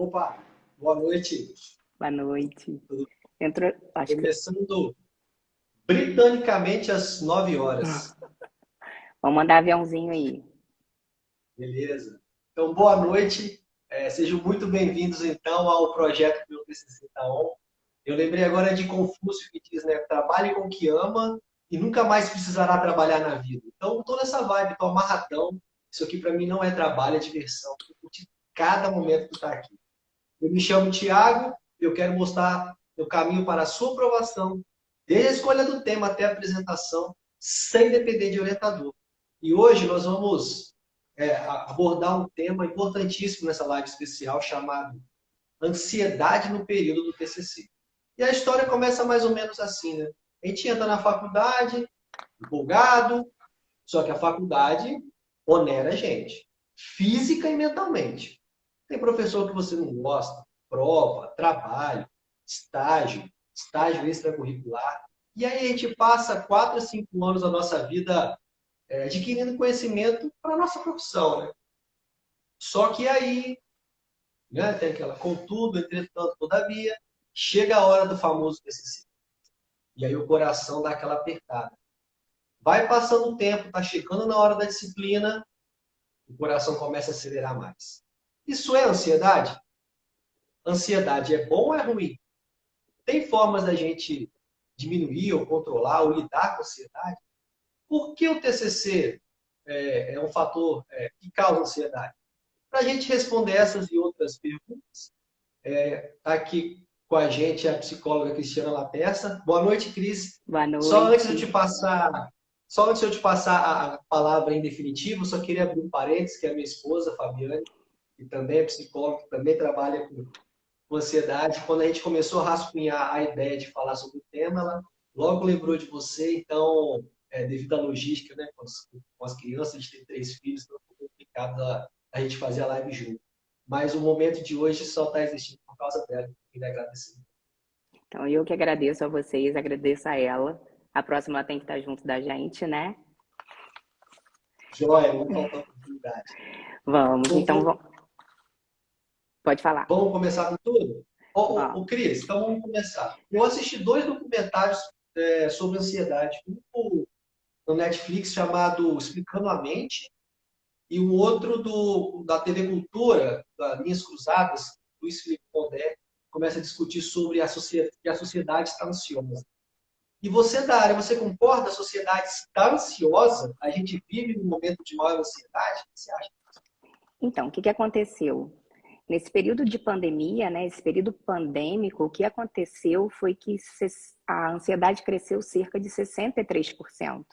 Opa, boa noite. Boa noite. Tudo Entrou, acho que começando britanicamente às 9 horas. vamos mandar aviãozinho aí. Beleza? Então, boa noite. Sejam muito bem-vindos, então, ao projeto Meu TCC Tá On. Eu lembrei agora de Confúcio que diz, né? Trabalhe com o que ama e nunca mais precisará trabalhar na vida. Então, estou nessa vibe, estou amarradão. Isso aqui para mim não é trabalho, é diversão. Eu curti cada momento que está aqui. Eu me chamo Tiago, eu quero mostrar o caminho para a sua aprovação, desde a escolha do tema até a apresentação, sem depender de orientador. E hoje nós vamos abordar um tema importantíssimo nessa live especial chamado Ansiedade no período do TCC. E a história começa mais ou menos assim, né? A gente entra na faculdade, empolgado, só que a faculdade onera a gente, física e mentalmente. Tem professor que você não gosta, prova, trabalho, estágio extracurricular. E aí a gente passa 4 a 5 anos da nossa vida adquirindo conhecimento para a nossa profissão, né? Só que aí, né, tem aquela contudo, entretanto, todavia, chega a hora do famoso TCC. E aí o coração dá aquela apertada. Vai passando o tempo, tá chegando na hora da disciplina, o coração começa a acelerar mais. Isso é ansiedade? Ansiedade é bom ou é ruim? Tem formas da gente diminuir ou controlar ou lidar com a ansiedade? Por que o TCC é um fator que causa ansiedade? Para a gente responder essas e outras perguntas, está aqui com a gente a psicóloga Cristiana Lapeça. Boa noite, Cris. Boa Só antes de eu noite. te passar, só antes de eu te passar a palavra em definitivo, só queria abrir um parênteses, que é a minha esposa, Fabiane, que também é psicóloga, que também trabalha com ansiedade. Quando a gente começou a rascunhar a ideia de falar sobre o tema, ela logo lembrou de você. Então, devido à logística, né, com as crianças, a gente tem 3 filhos, então foi complicado a gente fazer a live junto. Mas o momento de hoje só está existindo por causa dela. Eu queria agradecer. Então, eu que agradeço a vocês, agradeço a ela. A próxima ela tem que estar junto da gente, né? Joia, vamos faltar oportunidade. Vamos, Bom, então, pode falar. vamos começar com tudo? Ô, Vamos. Cris, então vamos começar. Eu assisti 2 documentários sobre ansiedade. Um no Netflix chamado Explicando a Mente e o outro da TV Cultura, da Linhas Cruzadas, Luiz Felipe Pondé, começa a discutir sobre que a sociedade está ansiosa. E você da área, você concorda? A sociedade está ansiosa? A gente vive num momento de maior ansiedade? O que você acha? Então, o que aconteceu? Nesse período de pandemia, né, esse período pandêmico, o que aconteceu foi que a ansiedade cresceu cerca de 63%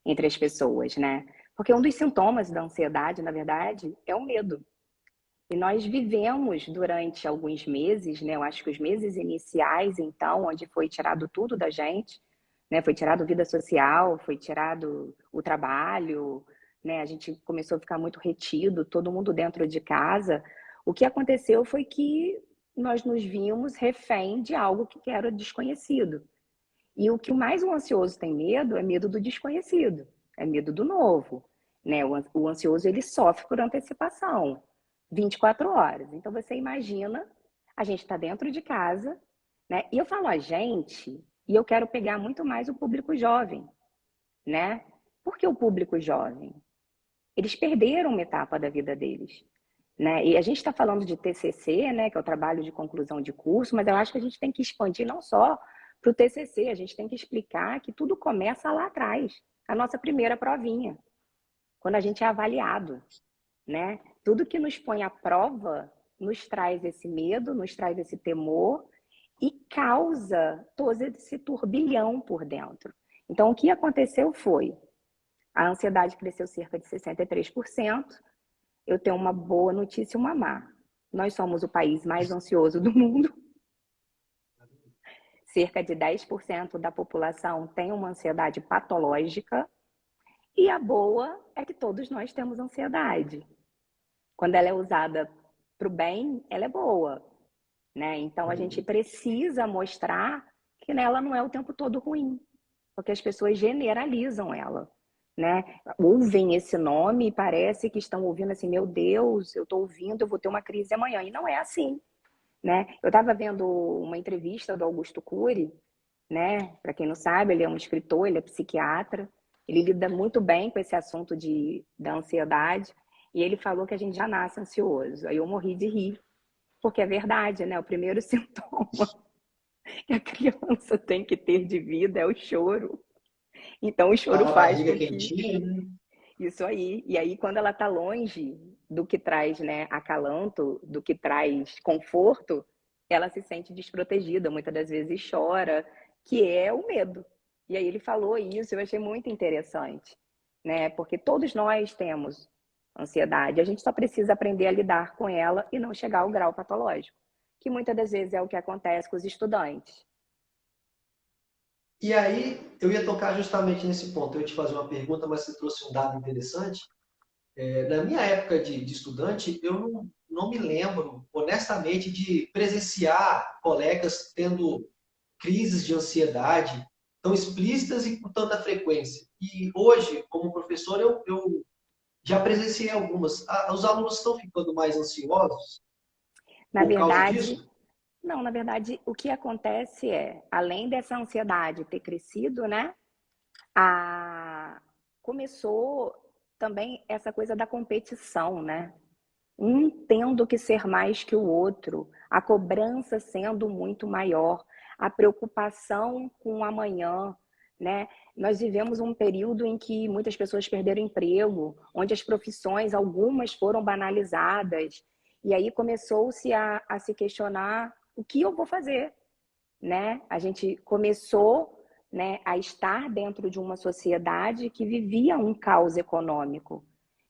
entre as pessoas, né? Porque um dos sintomas da ansiedade, na verdade, é o medo. E nós vivemos durante alguns meses, né? Eu acho que os meses iniciais, então, onde foi tirado tudo da gente, né? Foi tirado vida social, foi tirado o trabalho, né? A gente começou a ficar muito retido, todo mundo dentro de casa. O que aconteceu foi que nós nos vimos refém de algo que era desconhecido. E o que mais o ansioso tem medo é medo do desconhecido, é medo do novo, né? O ansioso ele sofre por antecipação, 24 horas. Então você imagina, a gente está dentro de casa, né? E eu falo a gente, e eu quero pegar muito mais o público jovem, né? Por que o público jovem? Eles perderam uma etapa da vida deles. Né? E a gente está falando de TCC, né, que é o trabalho de conclusão de curso, mas eu acho que a gente tem que expandir não só para o TCC, a gente tem que explicar que tudo começa lá atrás, a nossa primeira provinha, quando a gente é avaliado, né? Tudo que nos põe à prova nos traz esse medo, nos traz esse temor e causa todo esse turbilhão por dentro. Então, o que aconteceu foi, a ansiedade cresceu cerca de 63%. Eu tenho uma boa notícia e uma má. Nós somos o país mais ansioso do mundo. Cerca de 10% da população tem uma ansiedade patológica. E a boa é que todos nós temos ansiedade. Quando ela é usada para o bem, ela é boa. Né? Então a gente precisa mostrar que ela não é o tempo todo ruim. Porque as pessoas generalizam ela. né? Ouvem esse nome e parece que estão ouvindo assim, meu Deus, eu estou ouvindo, eu vou ter uma crise amanhã. E não é assim, né? Eu estava vendo uma entrevista do Augusto Cury, né? Para quem não sabe, ele é um escritor, ele é psiquiatra, ele lida muito bem com esse assunto da ansiedade, e ele falou que a gente já nasce ansioso. Aí eu morri de rir, porque é verdade, né? O primeiro sintoma que a criança tem que ter de vida é o choro. Então o Tá choro com a faz barriga com que quentinha, né? isso aí. E aí, quando ela está longe do que traz, né, acalanto, do que traz conforto, ela se sente desprotegida, muitas das vezes chora, que é o medo. E aí ele falou isso, eu achei muito interessante, né? Porque todos nós temos ansiedade, a gente só precisa aprender a lidar com ela e não chegar ao grau patológico, que muitas das vezes é o que acontece com os estudantes. E aí, eu ia tocar justamente nesse ponto. Eu ia te fazer uma pergunta, mas você trouxe um dado interessante. Na minha época de estudante, eu não me lembro, honestamente, de presenciar colegas tendo crises de ansiedade tão explícitas e com tanta frequência. E hoje, como professor, eu já presenciei algumas. Os alunos estão ficando mais ansiosos Na por causa verdade, disso? não, na verdade, o que acontece é, além dessa ansiedade ter crescido, né? A... Começou também essa coisa da competição, né? Um tendo que ser mais que o outro, a cobrança sendo muito maior, a preocupação com o amanhã, né? Nós vivemos um período em que muitas pessoas perderam emprego, onde as profissões, algumas foram banalizadas, e aí começou-se a se questionar o que eu vou fazer, né? A gente começou, né, a estar dentro de uma sociedade que vivia um caos econômico.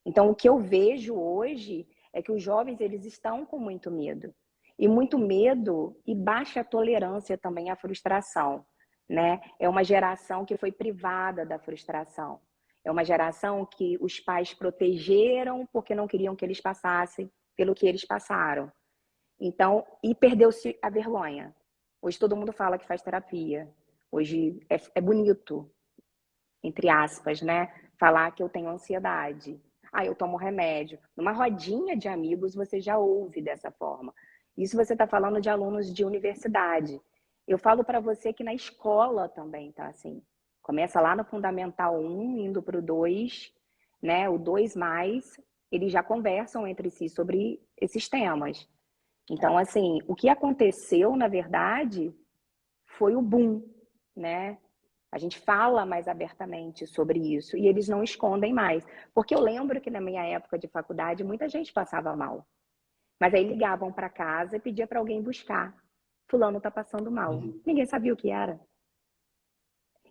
Então, o que eu vejo hoje é que os jovens eles estão com muito medo. E muito medo e baixa tolerância também à frustração, né? É uma geração que foi privada da frustração. É uma geração que os pais protegeram porque não queriam que eles passassem pelo que eles passaram. Então, e perdeu-se a vergonha. Hoje todo mundo fala que faz terapia. Hoje é bonito, entre aspas, né? Falar que eu tenho ansiedade. Ah, eu tomo remédio. Numa rodinha de amigos você já ouve dessa forma. Isso você está falando de alunos de universidade. Eu falo para você que na escola também tá assim. Começa lá no Fundamental 1, indo para o 2, né? O 2 mais, eles já conversam entre si sobre esses temas. Então, assim, o que aconteceu, na verdade, foi o boom, né? A gente fala mais abertamente sobre isso e eles não escondem mais. Porque eu lembro que na minha época de faculdade muita gente passava mal. Mas aí ligavam para casa e pedia para alguém buscar. Fulano está passando mal. Uhum. Ninguém sabia o que era.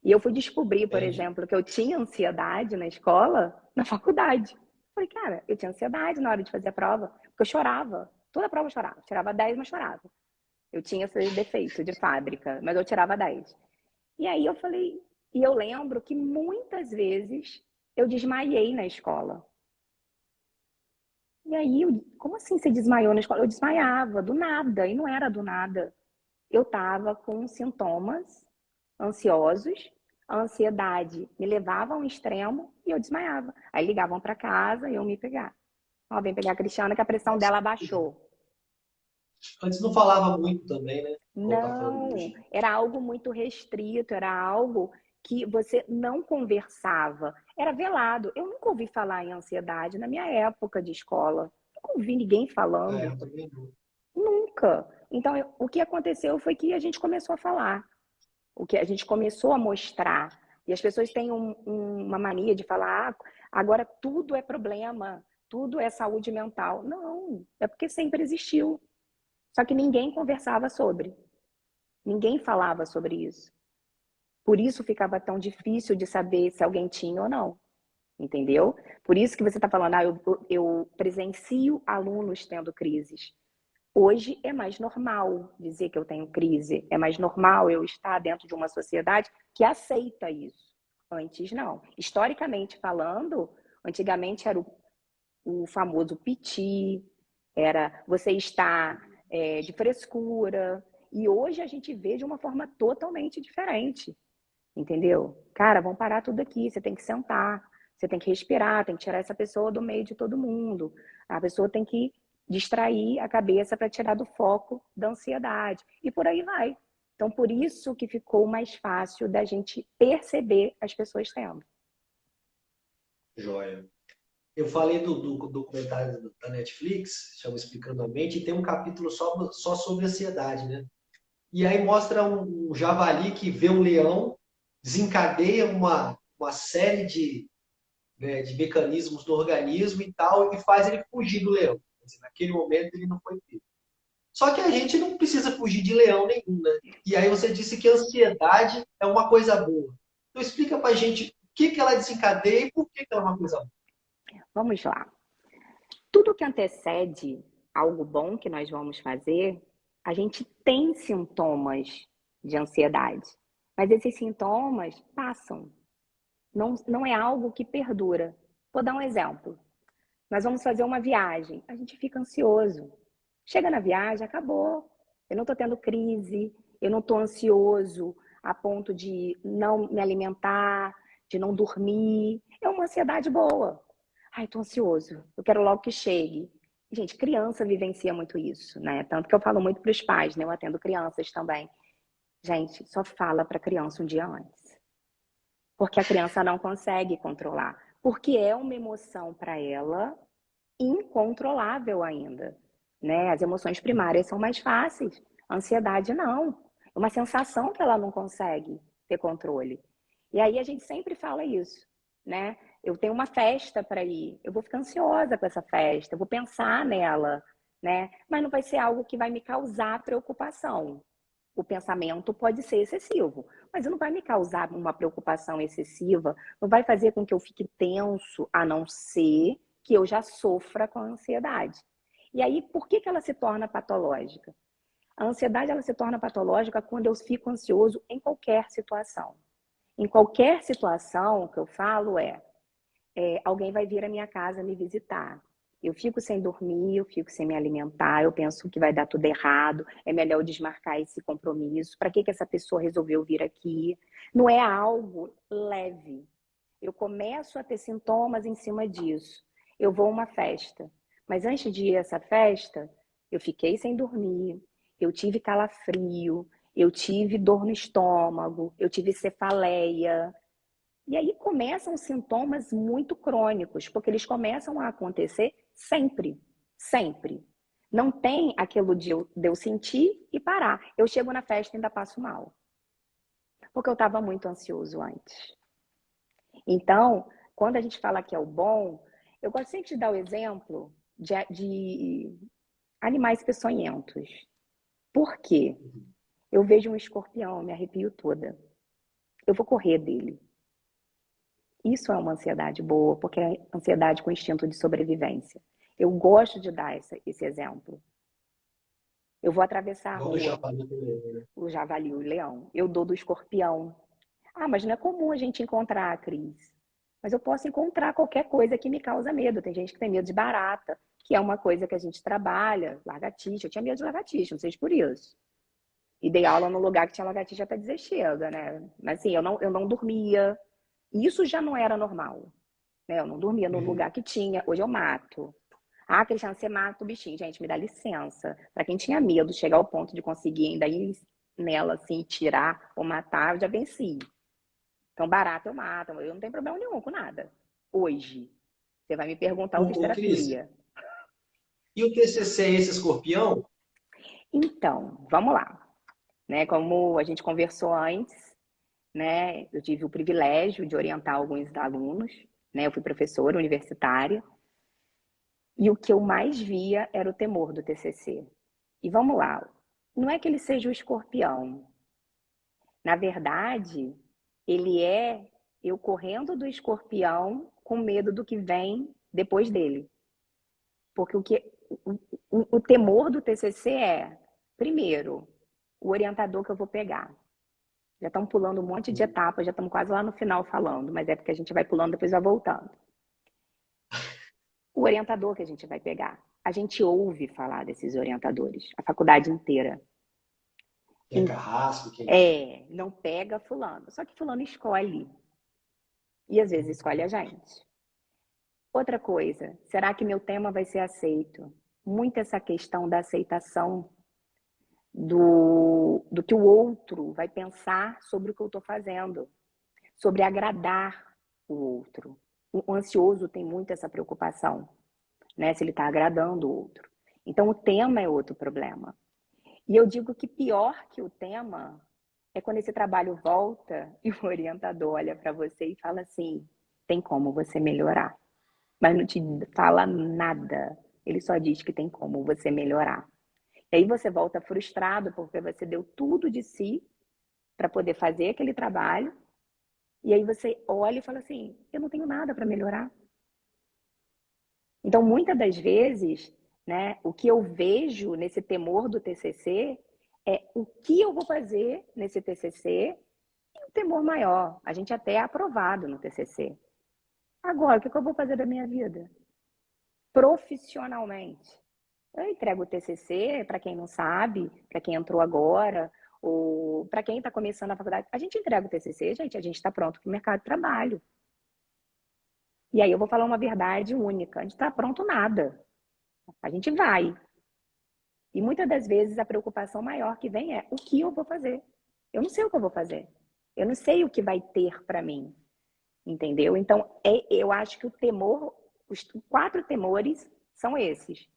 E eu fui descobrir, por Entendi. exemplo, que eu tinha ansiedade na escola, na faculdade. Falei, cara, eu tinha ansiedade na hora de fazer a prova, porque eu chorava. Toda a prova eu chorava. Tirava 10, mas chorava. Eu tinha esse defeito de fábrica, mas eu tirava 10. E aí eu falei, e eu lembro que muitas vezes eu desmaiei na escola. E aí, como assim você desmaiou na escola? Eu desmaiava, do nada, e não era do nada. Eu estava com sintomas ansiosos, a ansiedade me levava a um extremo e eu desmaiava. Aí ligavam para casa e eu me pegar. Ó, vem pegar a Cristiana que a pressão Nossa. dela baixou. Antes não falava muito também, né? Igual tá falando Não, hoje. era algo muito restrito, era algo que você não conversava, era velado. Eu nunca ouvi falar em ansiedade na minha época de escola. Nunca ouvi ninguém falando, Eu também não. nunca. Então, o que aconteceu foi que a gente começou a falar, o que a gente começou a mostrar. E as pessoas têm uma mania de falar, ah, agora tudo é problema, tudo é saúde mental. Não, é porque sempre existiu. Só que ninguém conversava sobre. Ninguém falava sobre isso. Por isso ficava tão difícil de saber se alguém tinha ou não. Entendeu? Por isso que você está falando, ah, eu presencio alunos tendo crises. Hoje é mais normal dizer que eu tenho crise. É mais normal eu estar dentro de uma sociedade que aceita isso. Antes, não. Historicamente falando, antigamente era o famoso piti, era você estar de frescura. E hoje a gente vê de uma forma totalmente diferente, entendeu? Cara, vamos parar tudo aqui, você tem que sentar. Você tem que respirar, tem que tirar essa pessoa do meio de todo mundo. A pessoa tem que distrair a cabeça para tirar do foco da ansiedade. E por aí vai. Então, por isso que ficou mais fácil da gente perceber as pessoas tendo. Joia. Eu falei do documentário da Netflix, chama Explicando a Mente, e tem um capítulo só sobre ansiedade, né? E aí mostra um javali que vê um leão, desencadeia uma série né, de mecanismos do organismo e tal, e faz ele fugir do leão. Quer dizer, naquele momento ele não foi pego. Só que a gente não precisa fugir de leão nenhum, né? E aí você disse que a ansiedade é uma coisa boa. Então explica pra gente o que ela desencadeia e por que ela é uma coisa boa. Vamos lá. Tudo que antecede algo bom que nós vamos fazer, a gente tem sintomas de ansiedade. Mas esses sintomas passam. Não é algo que perdura. Vou dar um exemplo. Nós vamos fazer uma viagem. A gente fica ansioso. Chega na viagem, acabou. Eu não estou tendo crise, eu não estou ansioso a ponto de não me alimentar, de não dormir. É uma ansiedade boa. Ai, estou ansioso, eu quero logo que chegue. Gente, criança vivencia muito isso, né? Tanto que eu falo muito para os pais, né? Eu atendo crianças também. Gente, só fala para a criança um dia antes. Porque a criança não consegue controlar. Porque é uma emoção para ela incontrolável ainda, né? As emoções primárias são mais fáceis, a ansiedade não. É uma sensação que ela não consegue ter controle. E aí a gente sempre fala isso, né? Eu tenho uma festa para ir, eu vou ficar ansiosa com essa festa, eu vou pensar nela, né? Mas não vai ser algo que vai me causar preocupação. O pensamento pode ser excessivo, mas não vai me causar uma preocupação excessiva, não vai fazer com que eu fique tenso, a não ser que eu já sofra com a ansiedade. E aí, por que ela se torna patológica? A ansiedade ela se torna patológica quando eu fico ansioso em qualquer situação. Em qualquer situação, o que eu falo alguém vai vir à minha casa me visitar. Eu fico sem dormir, eu fico sem me alimentar, eu penso que vai dar tudo errado, é melhor eu desmarcar esse compromisso. Para que essa pessoa resolveu vir aqui? Não é algo leve. Eu começo a ter sintomas em cima disso. Eu vou a uma festa, mas antes de ir a essa festa, eu fiquei sem dormir, eu tive calafrio, eu tive dor no estômago, eu tive cefaleia. E aí começam sintomas muito crônicos, porque eles começam a acontecer sempre, sempre. Não tem aquilo de eu sentir e parar. Eu chego na festa e ainda passo mal. Porque eu estava muito ansioso antes. Então, quando a gente fala que é o bom, eu gosto sempre de dar o exemplo de animais peçonhentos. Por quê? Eu vejo um escorpião, eu me arrepio toda. Eu vou correr dele. Isso é uma ansiedade boa, porque é ansiedade com instinto de sobrevivência. Eu gosto de dar esse exemplo. Eu vou atravessar a Igual do rua, javali também, né? o javali, o leão. Eu dou do escorpião. Ah, mas não é comum a gente encontrar a Cris. Mas eu posso encontrar qualquer coisa que me causa medo. Tem gente que tem medo de barata, que é uma coisa que a gente trabalha, lagartixa. Eu tinha medo de lagartixa, não sei se por isso. E dei aula num lugar que tinha lagartixa até dizer chega, né? Mas assim, eu não dormia. Isso já não era normal. Né? Eu não dormia no Uhum. lugar que tinha. Hoje eu mato. Ah, Cristiano, você mata o bichinho. Gente, me dá licença. Para quem tinha medo de chegar ao ponto de conseguir ainda ir nela, assim, tirar ou matar, eu já venci. Então, barata eu mato. Eu não tenho problema nenhum com nada. Hoje. Você vai me perguntar, eu fiz Cris, terapia. e o TCC é esse escorpião? Então, vamos lá. Né? Como a gente conversou antes, né? Eu tive o privilégio de orientar alguns alunos. Né? Eu fui professora universitária. E o que eu mais via era o temor do TCC. E vamos lá. Não é que ele seja o escorpião. Na verdade, ele é eu correndo do escorpião com medo do que vem depois dele. Porque o temor do TCC é, primeiro, o orientador que eu vou pegar. Já estamos pulando um monte de etapas, já estamos quase lá no final falando, mas é porque a gente vai pulando, depois vai voltando. O orientador que a gente vai pegar. A gente ouve falar desses orientadores, a faculdade inteira. Que é carrasco, que é... Não pega fulano. Só que fulano escolhe. E às vezes escolhe a gente. Outra coisa, será que meu tema vai ser aceito? Muito essa questão da aceitação do que o outro vai pensar sobre o que eu estou fazendo, sobre agradar o outro. O ansioso tem muito essa preocupação, né? Se ele está agradando o outro. Então, o tema é outro problema. E eu digo que pior que o tema é quando esse trabalho volta e o orientador olha para você e fala assim: tem como você melhorar, mas não te fala nada. Ele só diz que tem como você melhorar. E aí você volta frustrado porque você deu tudo de si para poder fazer aquele trabalho. E aí você olha e fala assim: eu não tenho nada para melhorar. Então, muitas das vezes, né, o que eu vejo nesse temor do TCC é o que eu vou fazer nesse TCC e um temor maior. A gente até é aprovado no TCC. Agora, o que eu vou fazer da minha vida? Profissionalmente. Eu entrego o TCC, para quem não sabe, para quem entrou agora, ou para quem está começando a faculdade. A gente entrega o TCC, gente, a gente está pronto para o mercado de trabalho. E aí eu vou falar uma verdade única: a gente está pronto nada. A gente vai. E muitas das vezes a preocupação maior que vem é: o que eu vou fazer? Eu não sei o que eu vou fazer. Eu não sei o que vai ter para mim. Entendeu? Então, eu acho que o temor, os 4 temores são esses,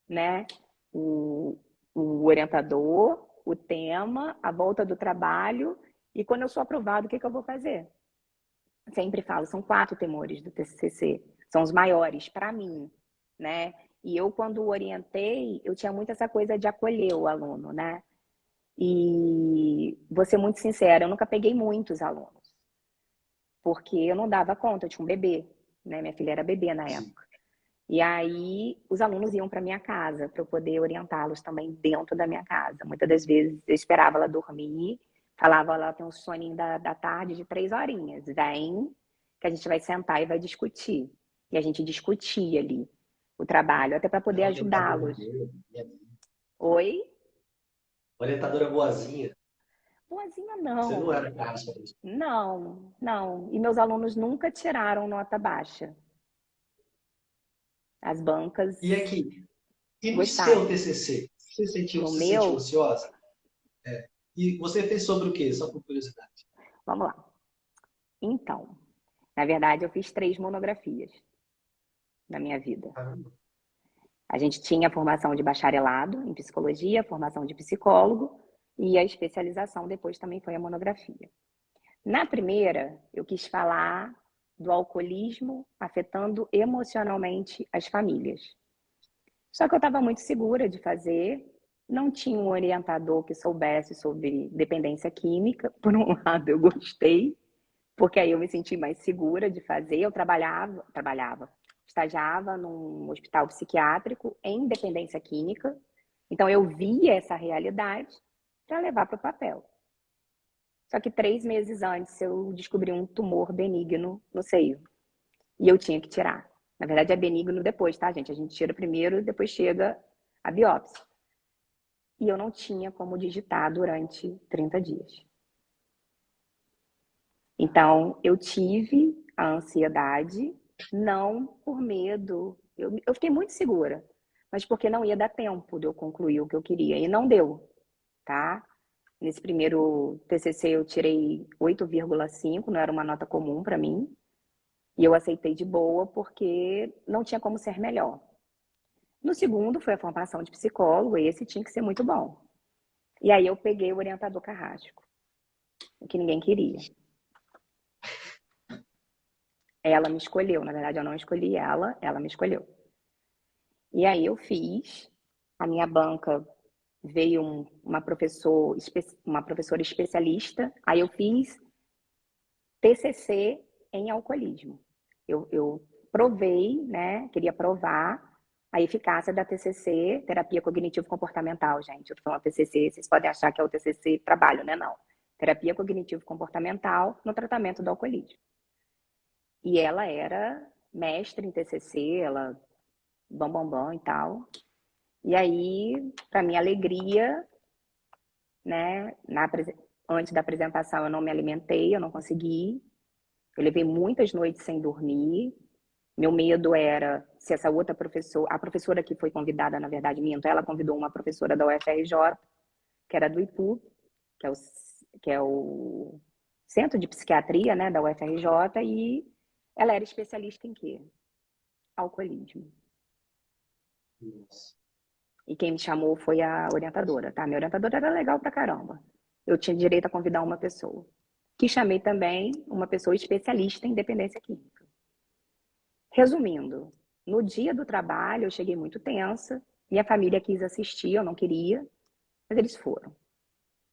né? O, o orientador, o tema, a volta do trabalho e quando eu sou aprovado, o que eu vou fazer? Sempre falo, são 4 temores do TCC, são os maiores para mim, né? E eu, quando orientei, eu tinha muito essa coisa de acolher o aluno, né? E vou ser muito sincera, eu nunca peguei muitos alunos, porque eu não dava conta, eu tinha um bebê, né? Minha filha era bebê na Sim. época. E aí os alunos iam para minha casa para eu poder orientá-los também dentro da minha casa. Muitas das vezes eu esperava ela dormir, falava: ela tem um soninho da tarde de 3 horinhas, vem que a gente vai sentar e vai discutir. E a gente discutia ali o trabalho, até para poder Uma orientadora ajudá-los. boa, Oi? orientadora boazinha. Boazinha Você não não. era caspa. Não, não. E meus alunos nunca tiraram nota baixa. As bancas E aqui, e no seu gostaram. TCC? No Se sentiu meu, ansiosa? E você fez sobre o quê? Só por curiosidade. vamos lá. Então, na verdade, eu fiz 3 monografias na minha vida. Caramba. A gente tinha a formação de bacharelado em psicologia, a formação de psicólogo e a especialização depois também foi a monografia. Na primeira, eu quis falar do alcoolismo afetando emocionalmente as famílias. Só que eu estava muito segura de fazer, não tinha um orientador que soubesse sobre dependência química. Por um lado, eu gostei, porque aí eu me senti mais segura de fazer. Eu estagiava num hospital psiquiátrico em dependência química, então eu via essa realidade para levar para o papel. Só que 3 meses antes eu descobri um tumor benigno no seio e eu tinha que tirar. Na verdade é benigno depois, tá, gente? A gente tira primeiro e depois chega a biópsia. E eu não tinha como digitar durante 30 dias. Então, eu tive a ansiedade, não por medo. Eu fiquei muito segura, mas porque não ia dar tempo de eu concluir o que eu queria. E não deu, tá? Nesse primeiro TCC eu tirei 8,5, não era uma nota comum para mim. E eu aceitei de boa porque não tinha como ser melhor. No segundo foi a formação de psicólogo, e esse tinha que ser muito bom. E aí eu peguei o orientador carrasco, o que ninguém queria. Ela me escolheu, na verdade eu não escolhi ela me escolheu. E aí eu fiz, a minha banca veio uma professora especialista, aí eu fiz TCC em alcoolismo. Eu provei, né, queria provar a eficácia da TCC, terapia cognitivo-comportamental, gente. Eu tô falando TCC, vocês podem achar que é o TCC trabalho, né? Não. Terapia cognitivo-comportamental no tratamento do alcoolismo. E ela era mestre em TCC, ela bam e tal. E aí, para minha alegria, né, antes da apresentação eu não me alimentei, eu não consegui. Eu levei muitas noites sem dormir, Meu medo era se essa outra professora, a professora que foi convidada, na verdade, minto, ela convidou uma professora da UFRJ, que era do IPU, que é o Centro de Psiquiatria, né, da UFRJ, e ela era especialista em quê? Alcoolismo. Nossa. E quem me chamou foi a orientadora, tá? Minha orientadora era legal pra caramba. Eu tinha direito a convidar uma pessoa. Que chamei também uma pessoa especialista em dependência química. Resumindo, no dia do trabalho eu cheguei muito tensa, minha família quis assistir, eu não queria, mas eles foram.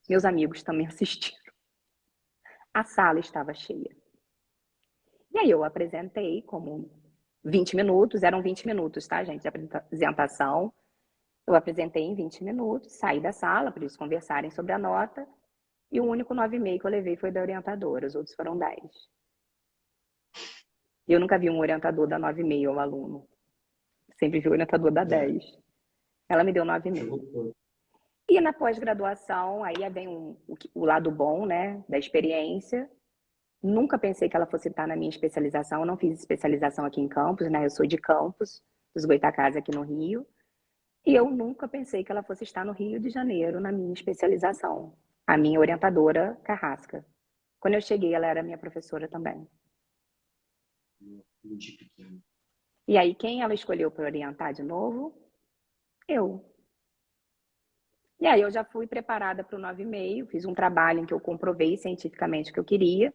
Meus amigos também assistiram. A sala estava cheia. E aí eu apresentei como 20 minutos, eram 20 minutos, tá, gente, de apresentação. Eu apresentei em 20 minutos, saí da sala para eles conversarem sobre a nota, e o único 9,5 que eu levei foi da orientadora, os outros foram 10. Eu nunca vi um orientador dar 9,5 ao aluno. Sempre vi o orientador dar 10. Ela me deu 9,5. E na pós-graduação, aí vem o lado bom, né, da experiência. Nunca pensei que ela fosse estar na minha especialização. Eu não fiz especialização aqui em Campos, né? Eu sou de Campos, dos Goitacazes aqui no Rio. E eu nunca pensei que ela fosse estar no Rio de Janeiro na minha especialização. A minha orientadora, Carrasca. Quando eu cheguei, ela era minha professora também. E aí, quem ela escolheu para orientar de novo? Eu. E aí, eu já fui preparada para o 9,5, fiz um trabalho em que eu comprovei cientificamente o que eu queria,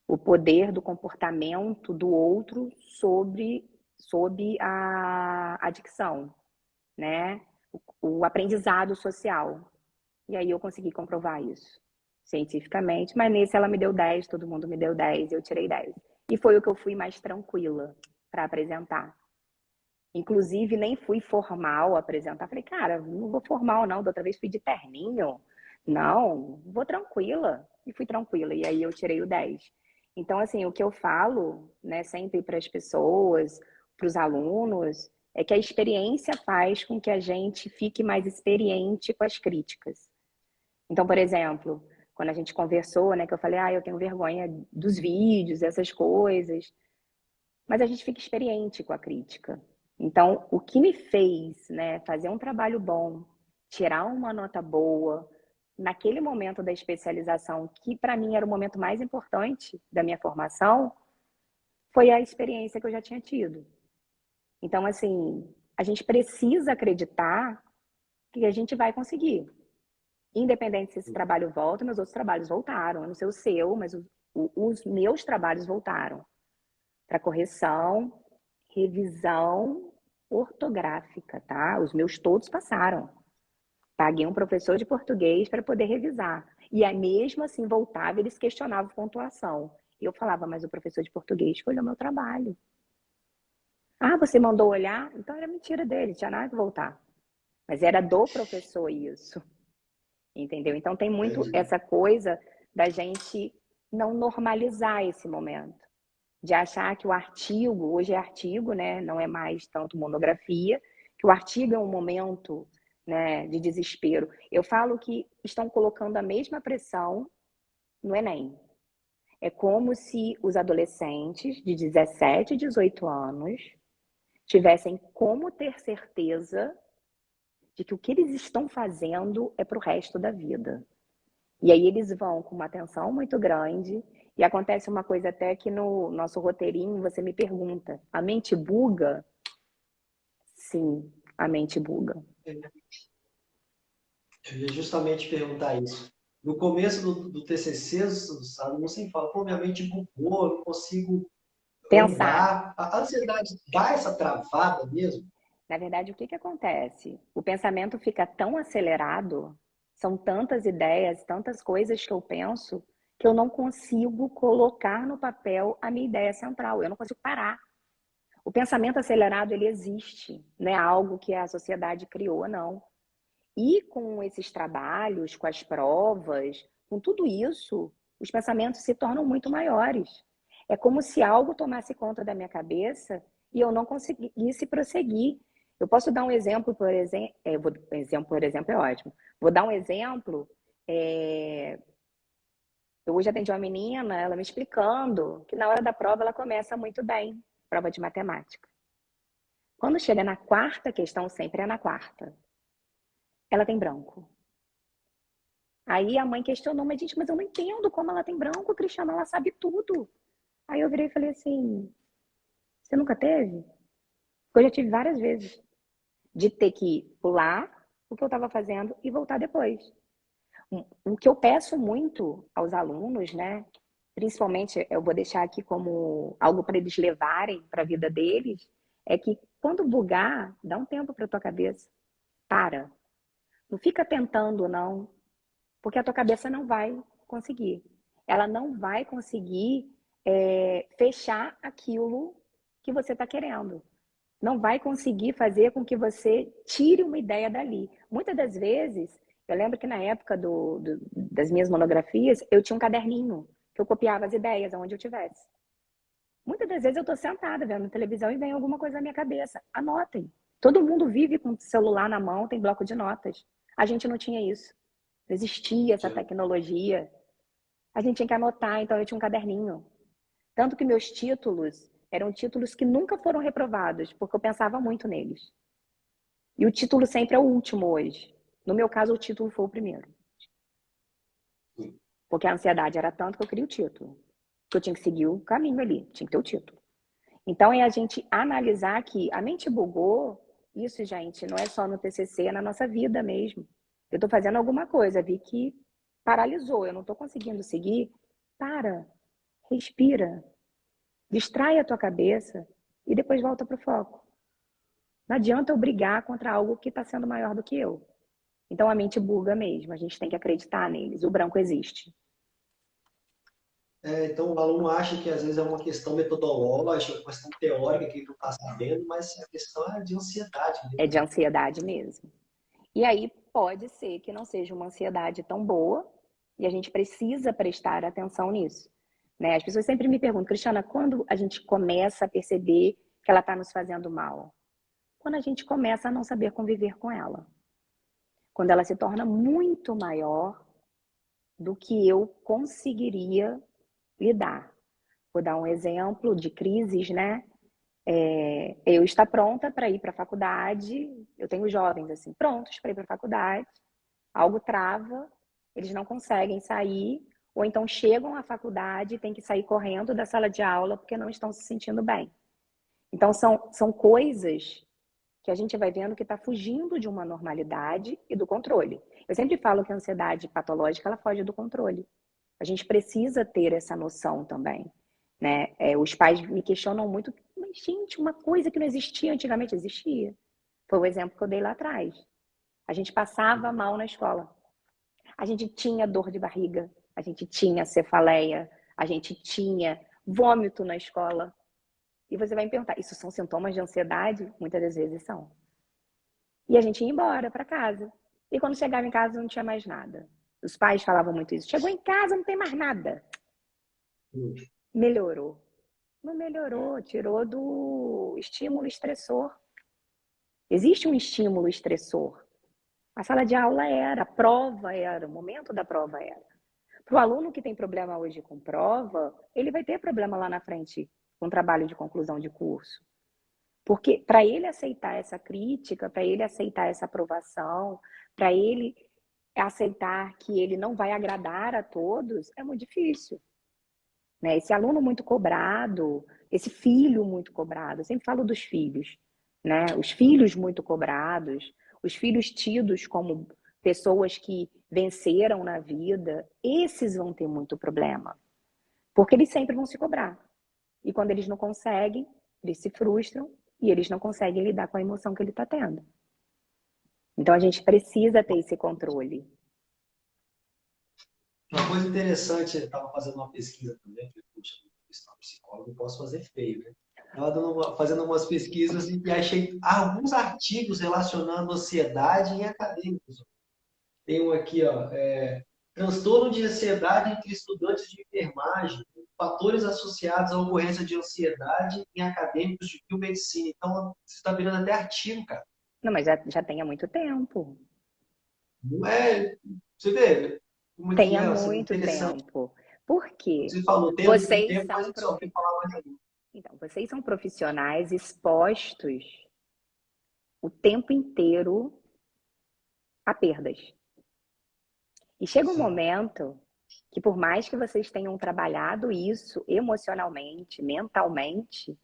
o poder do comportamento do outro sobre a adicção, né? O aprendizado social. E aí eu consegui comprovar isso cientificamente, mas nesse ela me deu 10, todo mundo me deu 10, eu tirei 10. E foi o que eu fui mais tranquila para apresentar. Inclusive, nem fui formal apresentar. Falei, cara, não vou formal não, da outra vez fui de terninho. Não, vou tranquila. E fui tranquila, e aí eu tirei o 10. Então, assim, o que eu falo, né, sempre para as pessoas, para os alunos, é que a experiência faz com que a gente fique mais experiente com as críticas. Então, por exemplo, quando a gente conversou, né, que eu falei, eu tenho vergonha dos vídeos, essas coisas, mas a gente fica experiente com a crítica. Então, o que me fez, né, fazer um trabalho bom, tirar uma nota boa, naquele momento da especialização, que para mim era o momento mais importante da minha formação, foi a experiência que eu já tinha tido. Então, assim, a gente precisa acreditar que a gente vai conseguir. Independente se esse trabalho volta, meus outros trabalhos voltaram. Eu não sei o seu, mas os meus trabalhos voltaram. Para correção, revisão ortográfica, tá? Os meus todos passaram. Paguei um professor de português para poder revisar. E aí, mesmo assim, voltava, eles questionavam pontuação. E eu falava, mas o professor de português olhou meu trabalho. Ah, você mandou olhar? Então era mentira dele, tinha nada que voltar. Mas era do professor isso. Entendeu? Então tem muito essa coisa da gente não normalizar esse momento. De achar que o artigo, hoje é artigo, né? Não é mais tanto monografia, que o artigo é um momento, né, de desespero. Eu falo que estão colocando a mesma pressão no Enem. É como se os adolescentes de 17, 18 anos tivessem como ter certeza de que o que eles estão fazendo é para o resto da vida. E aí eles vão com uma atenção muito grande, e acontece uma coisa até que no nosso roteirinho você me pergunta, a mente buga? Sim, a mente buga. Eu ia justamente perguntar isso. No começo do TCC, os alunos sempre falam, pô, minha mente bugou, eu não consigo Pensar. andar. A ansiedade dá essa travada mesmo? Na verdade, o que que acontece? O pensamento fica tão acelerado, são tantas ideias, tantas coisas que eu penso, que eu não consigo colocar no papel a minha ideia central, eu não consigo parar. O pensamento acelerado, ele existe, não é algo que a sociedade criou, não. E com esses trabalhos, com as provas, com tudo isso, os pensamentos se tornam muito maiores. É como se algo tomasse conta da minha cabeça e eu não conseguisse prosseguir. Eu posso dar um exemplo, por exemplo, por exemplo é ótimo. Vou dar um exemplo. Eu hoje atendi uma menina, ela me explicando que na hora da prova ela começa muito bem. prova de matemática. Quando chega na quarta questão, sempre é na quarta, ela tem branco. Aí a mãe questionou, mas gente, mas eu não entendo como ela tem branco, Cristiano, ela sabe tudo. Aí eu virei e falei assim, você nunca teve? Eu já tive várias vezes de ter que pular o que eu estava fazendo e voltar depois. O que eu peço muito aos alunos, né? Principalmente, eu vou deixar aqui como algo para eles levarem para a vida deles, é que quando bugar, dá um tempo para tua cabeça. Para. Não fica tentando, não, porque a tua cabeça não vai conseguir. Ela não vai conseguir fechar aquilo que você está querendo. Não vai conseguir fazer com que você tire uma ideia dali. Muitas das vezes, eu lembro que na época das minhas monografias, eu tinha um caderninho que eu copiava as ideias aonde eu tivesse. Muitas das vezes eu estou sentada vendo televisão e vem alguma coisa na minha cabeça. Anotem. Todo mundo vive com o celular na mão, tem bloco de notas. A gente não tinha isso. Não existia essa tecnologia. A gente tinha que anotar, então eu tinha um caderninho. Tanto que meus títulos eram títulos que nunca foram reprovados, porque eu pensava muito neles. E o título sempre é o último hoje. No meu caso, o título foi o primeiro. Porque a ansiedade era tanto que eu queria o título. Que eu tinha que seguir o caminho ali, tinha que ter o título. Então, é a gente analisar que a mente bugou, isso, gente, não é só no TCC, é na nossa vida mesmo. Eu estou fazendo alguma coisa, vi que paralisou, eu não estou conseguindo seguir. Para, respira, distrai a tua cabeça e depois volta para o foco. Não adianta eu brigar contra algo que está sendo maior do que eu. Então, a mente buga mesmo, a gente tem que acreditar neles. O branco existe. Então, o aluno acha que às vezes é uma questão metodológica, uma questão teórica que ele não está sabendo, mas a questão é de ansiedade É mesmo, de né? ansiedade mesmo. E aí pode ser que não seja uma ansiedade tão boa e a gente precisa prestar atenção nisso. Né? As pessoas sempre me perguntam, Cristiana, quando a gente começa a perceber que ela está nos fazendo mal? Quando a gente começa a não saber conviver com ela. Quando ela se torna muito maior do que eu conseguiria lidar. Vou dar um exemplo de crises, né? Eu estar pronta para ir para a faculdade, eu tenho jovens assim, prontos para ir para a faculdade, algo trava, eles não conseguem sair, ou então chegam à faculdade e têm que sair correndo da sala de aula porque não estão se sentindo bem. Então, são coisas que a gente vai vendo que está fugindo de uma normalidade e do controle. Eu sempre falo que a ansiedade patológica, ela foge do controle. A gente precisa ter essa noção também. Né? Os pais me questionam muito, mas, gente, uma coisa que não existia antigamente existia. Foi o exemplo que eu dei lá atrás. A gente passava mal na escola. A gente tinha dor de barriga, a gente tinha cefaleia, a gente tinha vômito na escola. E você vai me perguntar, isso são sintomas de ansiedade? Muitas das vezes são. E a gente ia embora para casa. E quando chegava em casa não tinha mais nada. Os pais falavam muito isso. Chegou em casa, não tem mais nada. Melhorou. Não melhorou, tirou do estímulo estressor. Existe um estímulo estressor. A sala de aula era, a prova era, o momento da prova era. Para o aluno que tem problema hoje com prova, ele vai ter problema lá na frente com trabalho de conclusão de curso. Porque para ele aceitar essa crítica, para ele aceitar essa aprovação, para ele aceitar que ele não vai agradar a todos, é muito difícil. Né? Esse aluno muito cobrado, esse filho muito cobrado, eu sempre falo dos filhos, né? Os filhos muito cobrados, os filhos tidos como pessoas que venceram na vida, esses vão ter muito problema, porque eles sempre vão se cobrar. E quando eles não conseguem, eles se frustram e eles não conseguem lidar com a emoção que ele está tendo. Então a gente precisa ter esse controle. Uma coisa interessante, eu estava fazendo uma pesquisa também, falei, puxa, eu psicólogo, não posso fazer feio, né? Estava fazendo umas pesquisas e achei alguns artigos relacionando ansiedade em acadêmicos. Tem um aqui, ó, transtorno de ansiedade entre estudantes de enfermagem, fatores associados à ocorrência de ansiedade em acadêmicos de biomedicina. Então, você está virando até artigo, cara. Não, mas já tem há muito tempo. Não é, você vê como é que Tem há é, assim, muito interessante. tempo. Por quê? Você falou, tem muito Vocês tempo, mas a são gente só ouviu falar mais ainda. Então, vocês são profissionais expostos o tempo inteiro a perdas. E chega um Sim. momento que, por mais que vocês tenham trabalhado isso emocionalmente, mentalmente,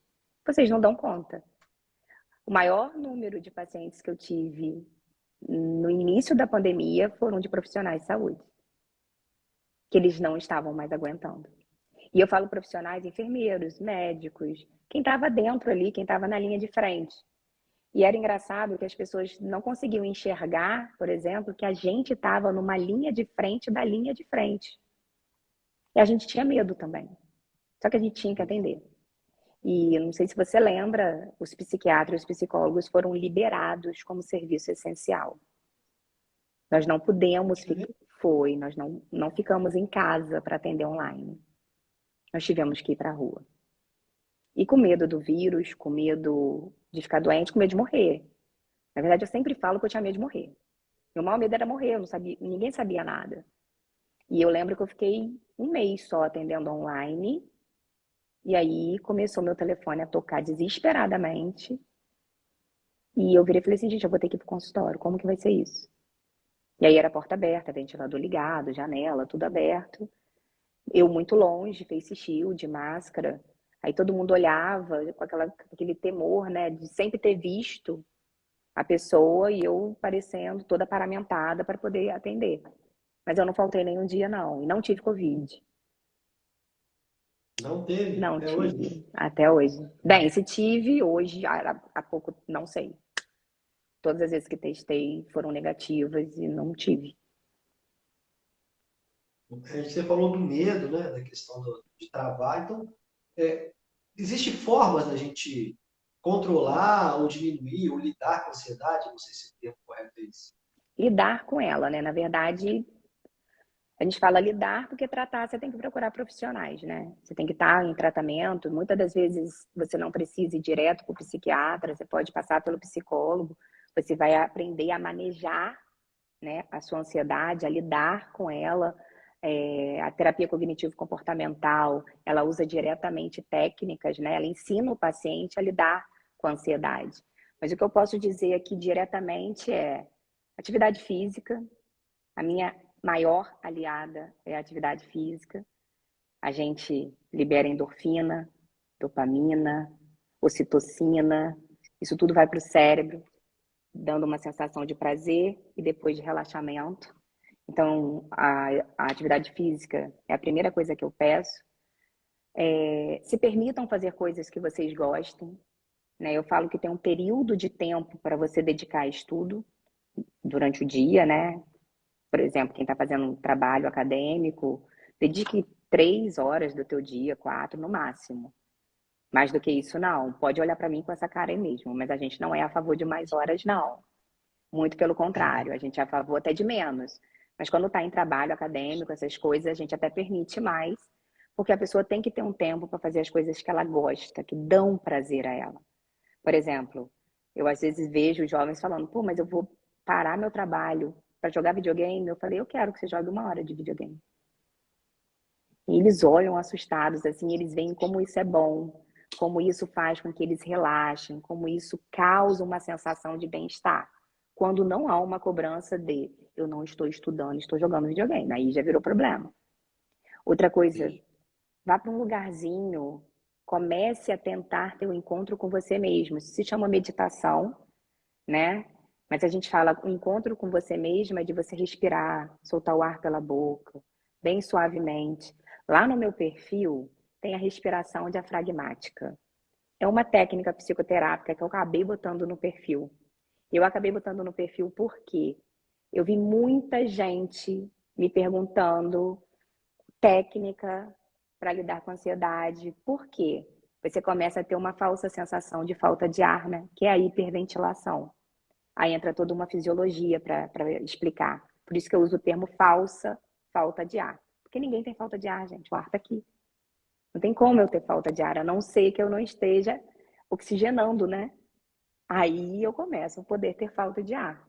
vocês não dão conta. O maior número de pacientes que eu tive no início da pandemia foram de profissionais de saúde, que eles não estavam mais aguentando. E eu falo profissionais, enfermeiros, médicos, quem estava dentro ali, quem estava na linha de frente. E era engraçado que as pessoas não conseguiam enxergar, por exemplo, que a gente estava numa linha de frente da linha de frente. E a gente tinha medo também. Só que a gente tinha que atender. E eu não sei se você lembra, os psiquiatras e os psicólogos foram liberados como serviço essencial. Nós não pudemos ficar. Nós não ficamos em casa para atender online. Nós tivemos que ir para a rua. E com medo do vírus, com medo de ficar doente, com medo de morrer. Na verdade, eu sempre falo que eu tinha medo de morrer. Meu maior medo era morrer, eu não sabia, ninguém sabia nada. E eu lembro que eu fiquei um mês só atendendo online. E aí começou meu telefone a tocar desesperadamente. E eu virei e falei assim, gente, eu vou ter que ir pro consultório, como que vai ser isso? E aí era porta aberta, ventilador ligado, janela, tudo aberto. Eu muito longe, face shield, máscara. Aí todo mundo olhava com aquele temor, né, de sempre ter visto a pessoa e eu parecendo toda paramentada para poder atender. Mas eu não faltei nenhum dia, não. E não tive Covid. Não teve Não até hoje? tive, até hoje. Bem, se tive, hoje, há pouco, não sei. Todas as vezes que testei foram negativas e não tive. Você falou do medo, né, da questão de travar. Então, é, existe formas da gente controlar ou diminuir ou lidar com a ansiedade? Não sei se o termo correto é esse. Lidar com ela, né? Na verdade, a gente fala lidar porque tratar você tem que procurar profissionais, né? Você tem que estar em tratamento. Muitas das vezes você não precisa ir direto para o psiquiatra, você pode passar pelo psicólogo. Você vai aprender a manejar, né, a sua ansiedade, a lidar com ela. A terapia cognitivo-comportamental, ela usa diretamente técnicas, né? Ela ensina o paciente a lidar com a ansiedade. Mas o que eu posso dizer aqui diretamente é atividade física. A minha maior aliada é a atividade física. A gente libera endorfina, dopamina, ocitocina. Isso tudo vai para o cérebro, dando uma sensação de prazer e depois de relaxamento. Então, a atividade física é a primeira coisa que eu peço. Se permitam fazer coisas que vocês gostem, né? Eu falo que tem um período de tempo para você dedicar a estudo durante o dia, né? Por exemplo, quem está fazendo um trabalho acadêmico, dedique 3 horas do teu dia, 4 no máximo. Mais do que isso, não. Pode olhar para mim com essa cara aí mesmo, mas a gente não é a favor de mais horas, não. Muito pelo contrário, a gente é a favor até de menos. Mas quando está em trabalho acadêmico, essas coisas, a gente até permite mais, porque a pessoa tem que ter um tempo para fazer as coisas que ela gosta, que dão prazer a ela. Por exemplo, eu às vezes vejo jovens falando, pô, mas eu vou parar meu trabalho para jogar videogame. Eu falei, eu quero que você jogue 1 hora de videogame. E eles olham assustados, assim, eles veem como isso é bom, como isso faz com que eles relaxem, como isso causa uma sensação de bem-estar. Quando não há uma cobrança de eu não estou estudando, estou jogando videogame, aí já virou problema. Outra coisa, Entendi. vá para um lugarzinho, comece a tentar ter um encontro com você mesmo. Isso se chama meditação, né? Mas a gente fala, o encontro com você mesma é de você respirar, soltar o ar pela boca, bem suavemente. Lá no meu perfil tem a respiração diafragmática. É uma técnica psicoterápica que eu acabei botando no perfil. Eu acabei botando no perfil porque eu vi muita gente me perguntando técnica para lidar com a ansiedade. Por quê? Você começa a ter uma falsa sensação de falta de ar, né? Que é a hiperventilação. Aí entra toda uma fisiologia para explicar. Por isso que eu uso o termo falta de ar. Porque ninguém tem falta de ar, gente. O ar está aqui. Não tem como eu ter falta de ar, a não ser que eu não esteja oxigenando, né? Aí eu começo a poder ter falta de ar.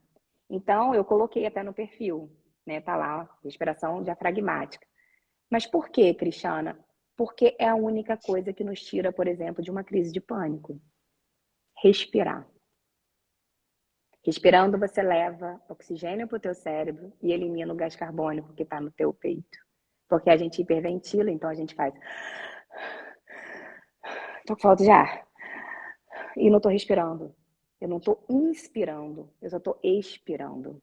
Então, eu coloquei até no perfil, né? Tá lá, respiração diafragmática. Mas por que, Cristiana? Porque é a única coisa que nos tira, por exemplo, de uma crise de pânico. Respirar. Respirando, você leva oxigênio para o teu cérebro e elimina o gás carbônico que está no teu peito. Porque a gente hiperventila, então a gente faz... Tô com falta de ar. E não estou respirando. Eu não estou inspirando, eu só estou expirando.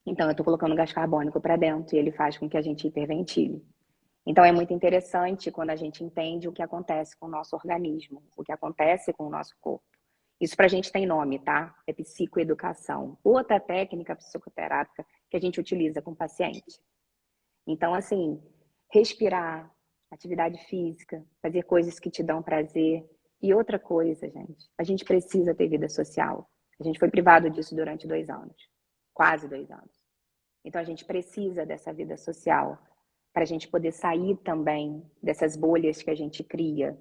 Então eu estou colocando gás carbônico para dentro e ele faz com que a gente hiperventile. Então é muito interessante quando a gente entende o que acontece com o nosso organismo, o que acontece com o nosso corpo. Isso para a gente tem nome, tá? É psicoeducação. Outra técnica psicoterápica que a gente utiliza com o paciente. Então, assim, respirar, atividade física, fazer coisas que te dão prazer. E outra coisa, gente, a gente precisa ter vida social. A gente foi privado disso durante 2 anos, quase 2 anos. Então, a gente precisa dessa vida social para a gente poder sair também dessas bolhas que a gente cria.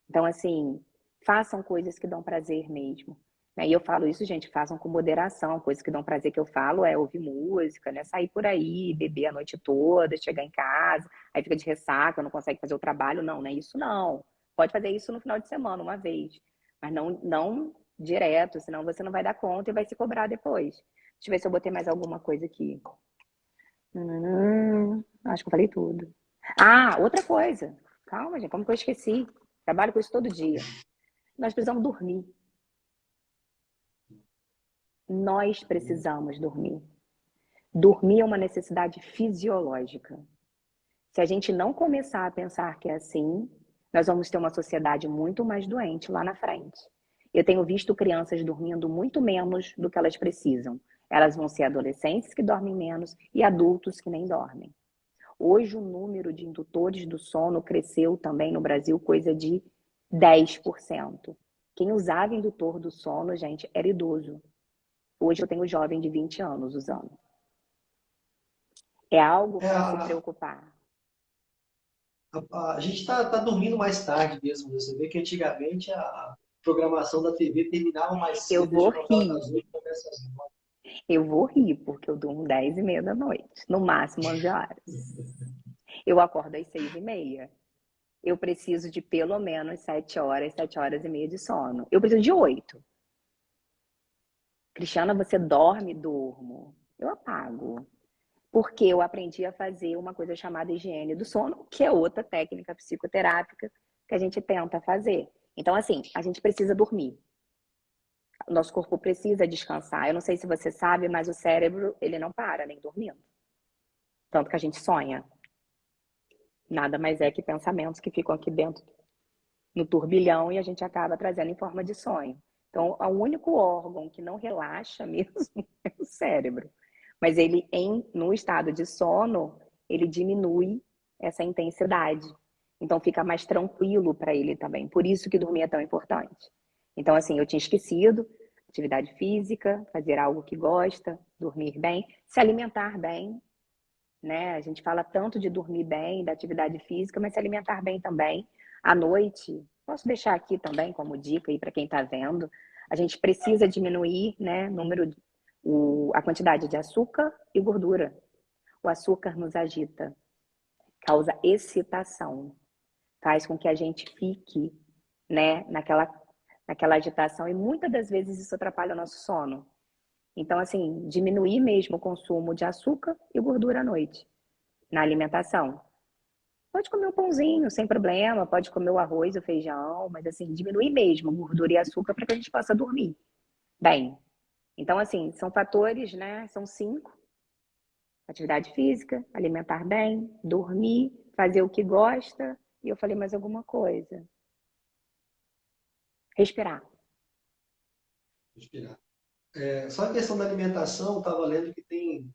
Então, assim, façam coisas que dão prazer mesmo. E eu falo isso, gente, façam com moderação. Coisas que dão prazer que eu falo é ouvir música, né? Sair por aí, beber a noite toda, chegar em casa, aí fica de ressaca, não consegue fazer o trabalho. Não, não é isso não. Pode fazer isso no final de semana, uma vez. Mas não direto, senão você não vai dar conta e vai se cobrar depois. Deixa eu ver se eu botei mais alguma coisa aqui. Acho que eu falei tudo. Ah, outra coisa. Calma, gente, como que eu esqueci? Trabalho com isso todo dia. Nós precisamos dormir. Nós precisamos dormir. Dormir é uma necessidade fisiológica. Se a gente não começar a pensar que é assim, nós vamos ter uma sociedade muito mais doente lá na frente. Eu tenho visto crianças dormindo muito menos do que elas precisam. Elas vão ser adolescentes que dormem menos e adultos que nem dormem. Hoje o número de indutores do sono cresceu também no Brasil, coisa de 10%. Quem usava indutor do sono, gente, era idoso. Hoje eu tenho um jovem de 20 anos usando. É algo É, para se preocupar. a gente tá dormindo mais tarde mesmo. Você vê que antigamente a programação da TV terminava mais Eu cedo, vou deixa a novela rir. das 8 começa às 9. Eu vou rir, porque eu durmo 10h30 da noite. No máximo 11 horas. Eu acordo às 6h30. Eu preciso de pelo menos 7 horas, 7 horas e meia de sono. Eu preciso de 8. Cristiana, você dorme? Durmo. Eu apago. Porque eu aprendi a fazer uma coisa chamada higiene do sono, que é outra técnica psicoterápica que a gente tenta fazer. Então, assim, a gente precisa dormir. O nosso corpo precisa descansar. Eu não sei se você sabe, mas o cérebro, ele não para nem dormindo. Tanto que a gente sonha. Nada mais é que pensamentos que ficam aqui dentro no turbilhão e a gente acaba trazendo em forma de sonho. Então, o único órgão que não relaxa mesmo é o cérebro. Mas ele, no estado de sono, ele diminui essa intensidade. Então, fica mais tranquilo para ele também. Por isso que dormir é tão importante. Então, assim, eu tinha esquecido, atividade física, fazer algo que gosta, dormir bem, se alimentar bem, né? A gente fala tanto de dormir bem, da atividade física, mas se alimentar bem também. À noite, posso deixar aqui também como dica aí para quem está vendo, a gente precisa diminuir, né, a quantidade de açúcar e gordura. O açúcar nos agita, causa excitação, faz com que a gente fique, né, naquela agitação e muitas das vezes isso atrapalha o nosso sono. Então, assim, diminuir mesmo o consumo de açúcar e gordura à noite na alimentação. Pode comer um pãozinho sem problema, pode comer o arroz, o feijão, mas assim, diminuir mesmo gordura e açúcar para que a gente possa dormir bem. Então, assim, são fatores, né? São 5: atividade física, alimentar bem, dormir, fazer o que gosta. E eu falei mais alguma coisa. Respirar. Respirar. Só a questão da alimentação, estava lendo que tem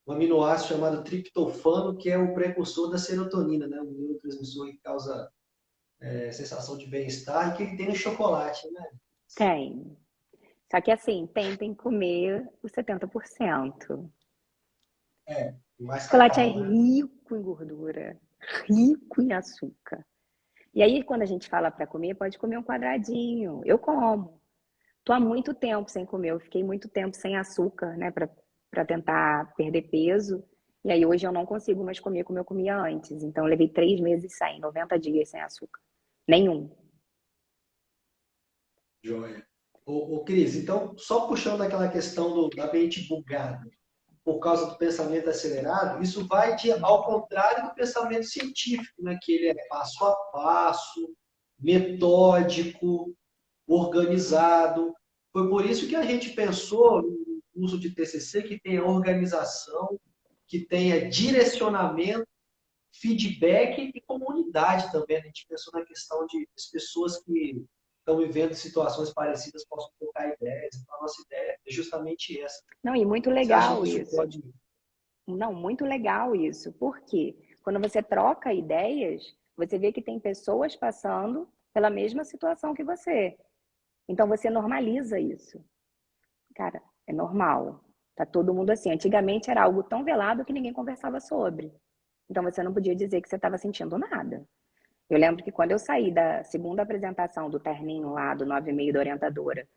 um aminoácido chamado triptofano, que é o precursor da serotonina, né? Um neurotransmissor que causa sensação de bem-estar, e que ele tem no chocolate, né? Tem. Só que assim, tentem comer os 70%. Mais Chocolate é cacau, né? rico em gordura, rico em açúcar. E aí, quando a gente fala para comer, pode comer um quadradinho. Eu como. Tô há muito tempo sem comer. Eu fiquei muito tempo sem açúcar, né, para tentar perder peso. E aí hoje eu não consigo mais comer como eu comia antes. Então eu levei 3 meses sem, 90 dias sem açúcar. Nenhum. Joia. Cris, então, só puxando aquela questão da mente bugada, por causa do pensamento acelerado, isso vai ao contrário do pensamento científico, né? Que ele é passo a passo, metódico, organizado. Foi por isso que a gente pensou no curso de TCC que tenha organização, que tenha direcionamento, feedback e comunidade também. A gente pensou na questão de as pessoas que estão vivendo situações parecidas possam trocar ideias. Então, a nossa ideia é justamente essa. Não, e muito Você acha que legal isso isso. pode... Não, muito legal isso. Por quê? Quando você troca ideias, você vê que tem pessoas passando pela mesma situação que você. Então você normaliza isso. Cara, é normal. Tá todo mundo assim. Antigamente era algo tão velado que ninguém conversava sobre. Então você não podia dizer que você estava sentindo nada. Eu lembro que quando eu saí da segunda apresentação do terninho lá, do 9,5 da orientadora,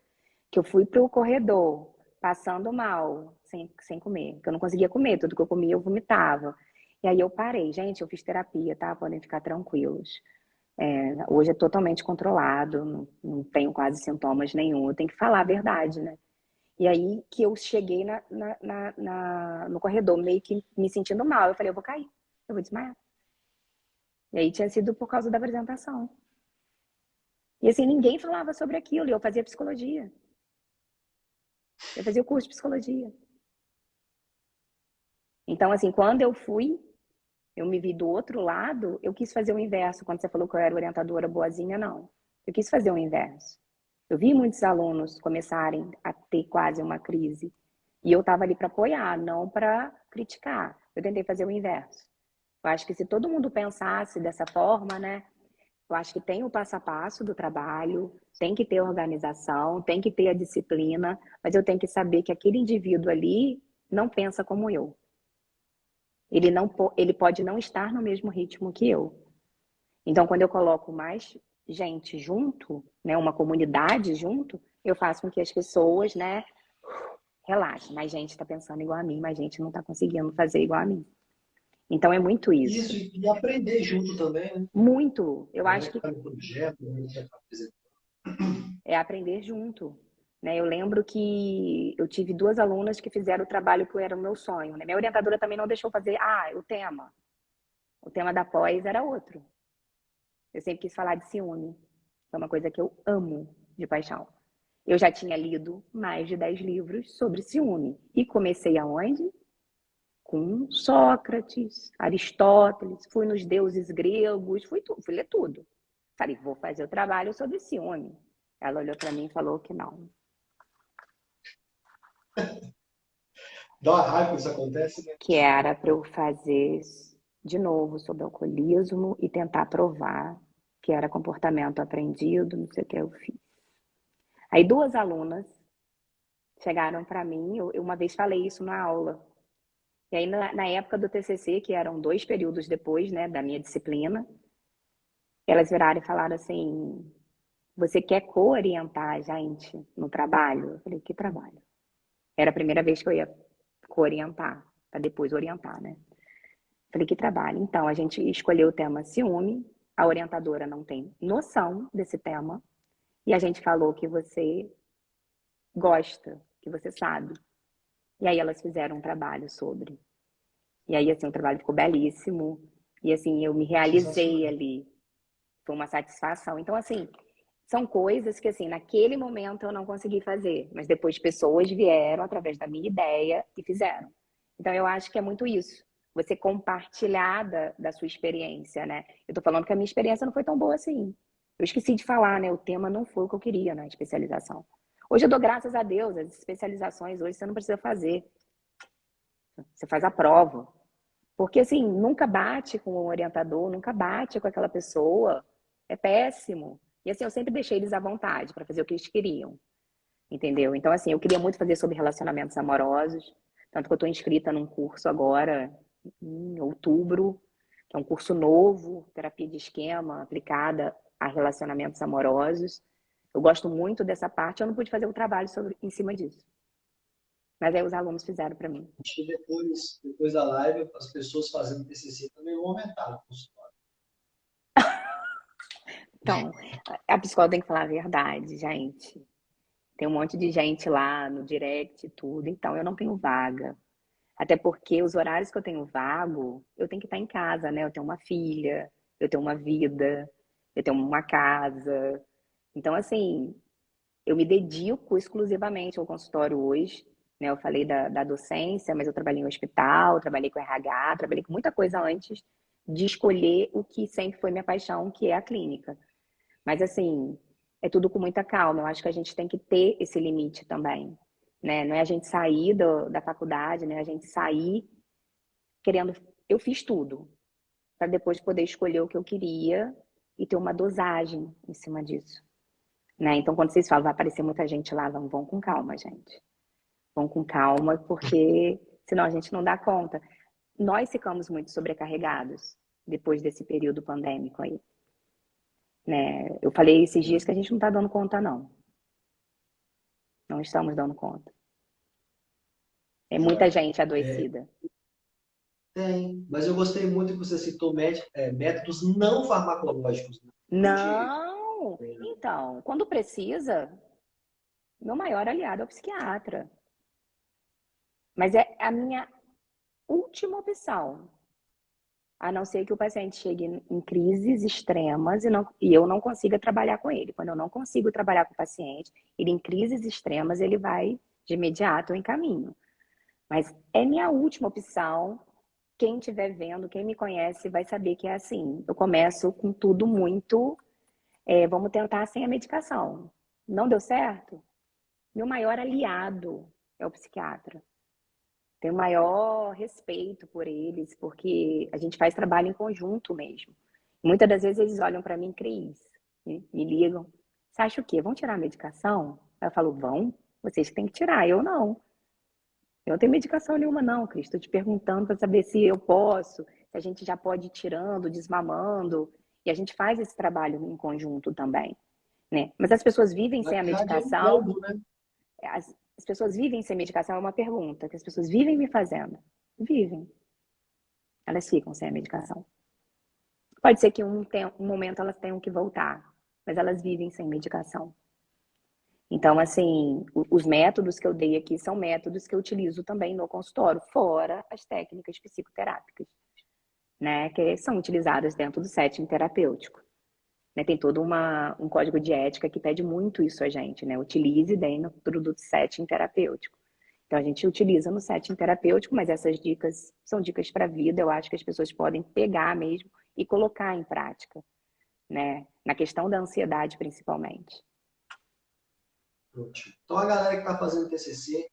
que eu fui pro corredor, passando mal, sem comer, que eu não conseguia comer, tudo que eu comia eu vomitava. E aí eu parei, gente, eu fiz terapia, tá? Podem ficar tranquilos. Hoje é totalmente controlado, não tenho quase sintomas nenhum, eu tenho que falar a verdade, né? E aí que eu cheguei no corredor, meio que me sentindo mal, eu falei, eu vou cair, eu vou desmaiar. E aí tinha sido por causa da apresentação. E assim, ninguém falava sobre aquilo, e eu fazia psicologia. Eu fazia o curso de psicologia. Então, assim, quando eu fui, eu me vi do outro lado, eu quis fazer o inverso. Quando você falou que eu era orientadora boazinha, não. Eu quis fazer o inverso. Eu vi muitos alunos começarem a ter quase uma crise. E eu estava ali para apoiar, não para criticar. Eu tentei fazer o inverso. Eu acho que se todo mundo pensasse dessa forma, né? Eu acho que tem o passo a passo do trabalho, tem que ter organização, tem que ter a disciplina, mas eu tenho que saber que aquele indivíduo ali não pensa como eu. Ele pode não estar no mesmo ritmo que eu. Então, quando eu coloco mais gente junto, né, uma comunidade junto, eu faço com que as pessoas, né, relaxem. Mais gente está pensando igual a mim, mais gente não está conseguindo fazer igual a mim. Então, é muito Isso, isso. e aprender junto também, né? Muito. Eu Na hora acho que que está no projeto, na hora que está apresentando. é aprender junto. Né? Eu lembro que eu tive 2 alunas que fizeram o trabalho que era o meu sonho. Né? Minha orientadora também não deixou fazer, o tema. O tema da pós era outro. Eu sempre quis falar de ciúme. É uma coisa que eu amo de paixão. Eu já tinha lido mais de 10 livros sobre ciúme. E comecei aonde? Com Sócrates, Aristóteles, fui nos deuses gregos, fui ler tudo. Falei, vou fazer o trabalho sobre ciúme. Ela olhou para mim e falou que não. Dá uma raiva quando isso acontece, né? Que era para eu fazer de novo sobre alcoolismo e tentar provar que era comportamento aprendido, não sei o que eu fiz. Aí 2 alunas chegaram para mim, eu uma vez falei isso na aula. E aí na época do TCC, que eram 2 períodos depois, né, da minha disciplina, elas viraram e falaram assim: "Você quer co-orientar a gente no trabalho?" Eu falei: "Que trabalho?" Era a primeira vez que eu ia co-orientar, para depois orientar, né? Falei: "Que trabalho?" Então, a gente escolheu o tema ciúme, a orientadora não tem noção desse tema, e a gente falou que você gosta, que você sabe. E aí elas fizeram um trabalho sobre. E aí, assim, o trabalho ficou belíssimo. E assim, eu me realizei Sensacional. ali. Foi uma satisfação. Então, assim, são coisas que, assim, naquele momento eu não consegui fazer. Mas depois pessoas vieram através da minha ideia e fizeram. Então, eu acho que é muito isso. Você compartilhar da sua experiência, né? Eu tô falando que a minha experiência não foi tão boa assim. Eu esqueci de falar, né? O tema não foi o que eu queria na especialização. Hoje eu dou graças a Deus, as especializações hoje você não precisa fazer. Você faz a prova. Porque, assim, nunca bate com o orientador, nunca bate com aquela pessoa. É péssimo. E, assim, eu sempre deixei eles à vontade para fazer o que eles queriam. Entendeu? Então, assim, eu queria muito fazer sobre relacionamentos amorosos. Tanto que eu estou inscrita num curso agora, em outubro, que é um curso novo, terapia de esquema aplicada a relacionamentos amorosos. Eu gosto muito dessa parte, eu não pude fazer o trabalho em cima disso. Mas aí os alunos fizeram para mim. Acho que depois da live, as pessoas fazendo TCC também vão aumentar o consultório. Então, a psicóloga tem que falar a verdade, gente. Tem um monte de gente lá no direct e tudo, então eu não tenho vaga. Até porque os horários que eu tenho vago, eu tenho que estar em casa, né? Eu tenho uma filha, eu tenho uma vida, eu tenho uma casa. Então, assim, eu me dedico exclusivamente ao consultório hoje, né? Eu falei da docência, mas eu trabalhei em hospital, trabalhei com RH, trabalhei com muita coisa antes de escolher o que sempre foi minha paixão, que é a clínica. Mas assim, é tudo com muita calma. Eu acho que a gente tem que ter esse limite também, né? Não é a gente sair da faculdade, né? A gente sair querendo. Eu fiz tudo para depois poder escolher o que eu queria e ter uma dosagem em cima disso, né? Então, quando vocês falam, vai aparecer muita gente lá, vão com calma, gente. Vão com calma, porque senão a gente não dá conta. Nós ficamos muito sobrecarregados depois desse período pandêmico aí, né? Eu falei esses dias que a gente não está dando conta, não. Não estamos dando conta. É muita Exato. gente adoecida. Tem, mas eu gostei muito que você citou métodos não farmacológicos, né? Realmente, Não! Então, quando precisa, meu maior aliado é o psiquiatra. Mas é a minha última opção. A não ser que o paciente chegue em crises extremas e eu não consiga trabalhar com ele. Quando eu não consigo trabalhar com o paciente, ele em crises extremas, ele vai de imediato em caminho. Mas é minha última opção. Quem estiver vendo, quem me conhece, vai saber que é assim. Eu começo com tudo muito. Vamos tentar sem a medicação. Não deu certo? Meu maior aliado é o psiquiatra. Tenho o maior respeito por eles, porque a gente faz trabalho em conjunto mesmo. Muitas das vezes eles olham para mim, Cris, me ligam. Você acha o quê? Vão tirar a medicação? Eu falo, vão? Vocês que têm que tirar, eu não. Eu não tenho medicação nenhuma, não, Cris. Estou te perguntando para saber se eu posso, se a gente já pode ir tirando, desmamando. E a gente faz esse trabalho em conjunto também, né? Mas as pessoas vivem na sem a verdade, é um medicação. combo, né? As pessoas vivem sem medicação é uma pergunta que as pessoas vivem me fazendo. Vivem. Elas ficam sem a medicação. Pode ser que um momento elas tenham que voltar, mas elas vivem sem medicação. Então, assim, os métodos que eu dei aqui são métodos que eu utilizo também no consultório, fora as técnicas psicoterápicas, né, que são utilizadas dentro do setting terapêutico. Né, tem todo um código de ética que pede muito isso a gente, né? Utilize dentro do setting terapêutico. Então, a gente utiliza no setting terapêutico, mas essas dicas são dicas para a vida, eu acho que as pessoas podem pegar mesmo e colocar em prática, né? Na questão da ansiedade, principalmente. Ótimo. Então, a galera que está fazendo TCC,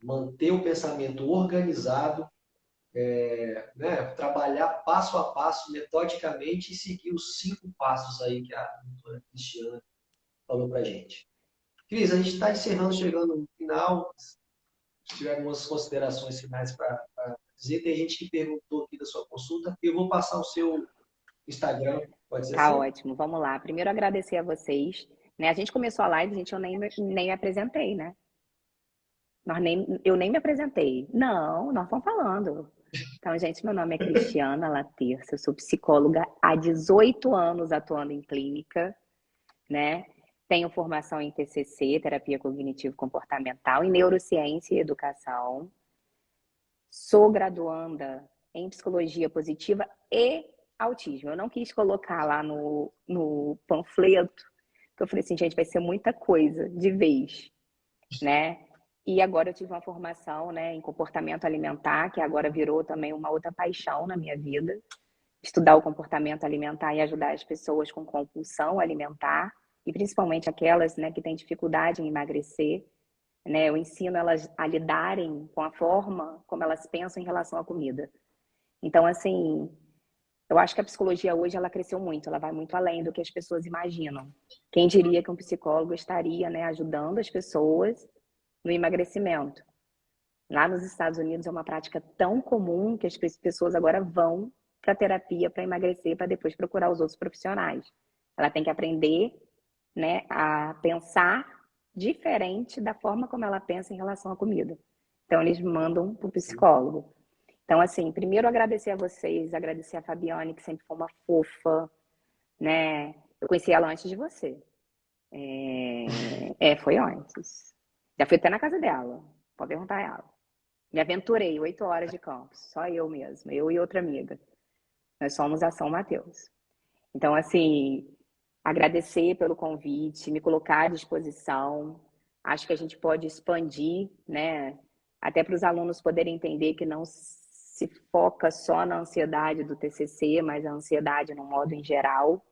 manter o pensamento organizado, né? Trabalhar passo a passo, metodicamente, e seguir os 5 passos aí que a doutora Cristiana falou para a gente. Cris, a gente está encerrando, chegando no final. Se tiver algumas considerações finais para dizer, tem gente que perguntou aqui da sua consulta, eu vou passar o seu Instagram, pode ser Tá assim? ótimo, vamos lá. Primeiro, agradecer a vocês. Né? A gente começou a live, gente, eu nem me apresentei, né? Eu nem me apresentei. Não, nós estamos falando. Então, gente, meu nome é Cristiana Laterça, eu sou psicóloga há 18 anos atuando em clínica, né? Tenho formação em TCC, terapia cognitivo-comportamental, em neurociência e educação. Sou graduanda em psicologia positiva e autismo. Eu não quis colocar lá no panfleto, porque eu falei assim, gente, vai ser muita coisa de vez, né? E agora eu tive uma formação, né, em comportamento alimentar, que agora virou também uma outra paixão na minha vida. Estudar o comportamento alimentar e ajudar as pessoas com compulsão alimentar, e principalmente aquelas, né, que têm dificuldade em emagrecer, né? Eu ensino elas a lidarem com a forma como elas pensam em relação à comida. Então, assim, eu acho que a psicologia hoje ela cresceu muito, ela vai muito além do que as pessoas imaginam. Quem diria que um psicólogo estaria, né, ajudando as pessoas no emagrecimento? Lá nos Estados Unidos é uma prática tão comum que as pessoas agora vão para terapia para emagrecer, para depois procurar os outros profissionais. Ela tem que aprender, né, a pensar diferente da forma como ela pensa em relação à comida. Então, eles mandam para o psicólogo. Então, assim, primeiro agradecer a vocês, agradecer a Fabiane, que sempre foi uma fofa, né? Eu conheci ela antes de você. Foi antes. Já fui até na casa dela. Pode perguntar a ela. Me aventurei 8 horas de campus, só eu mesma, eu e outra amiga. Nós somos a São Mateus. Então, assim, agradecer pelo convite, me colocar à disposição. Acho que a gente pode expandir, né? Até para os alunos poderem entender que não se foca só na ansiedade do TCC, mas a ansiedade no modo em geral,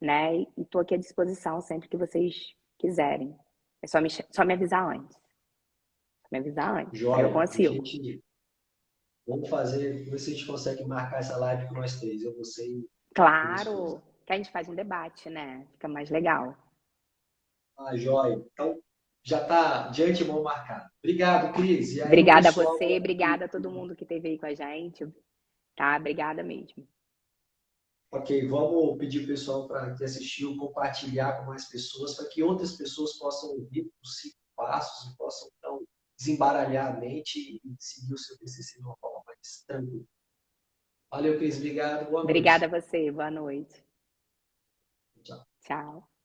né? E estou aqui à disposição sempre que vocês quiserem. É só me avisar antes. Me avisar antes, aí eu Joia. A consigo. gente vamos fazer, ver se a gente consegue marcar essa live com nós três. Eu, você e a minha esposa. Claro que a gente faz um debate, né? Fica mais legal. Ah, joia. Então, já está de antemão marcado. Obrigado, Cris. E aí, o Obrigada a pessoal. você, obrigada a todo mundo que esteve aí com a gente, tá? Obrigada mesmo. Ok, vamos pedir o pessoal para que assistiu compartilhar com mais pessoas, para que outras pessoas possam ouvir os 5 passos e possam, então, desembaralhar a mente e seguir o seu TCC de uma forma mais tranquila. Valeu, Cris. Obrigado. Boa Obrigada a noite. você, boa noite. Tchau. Tchau.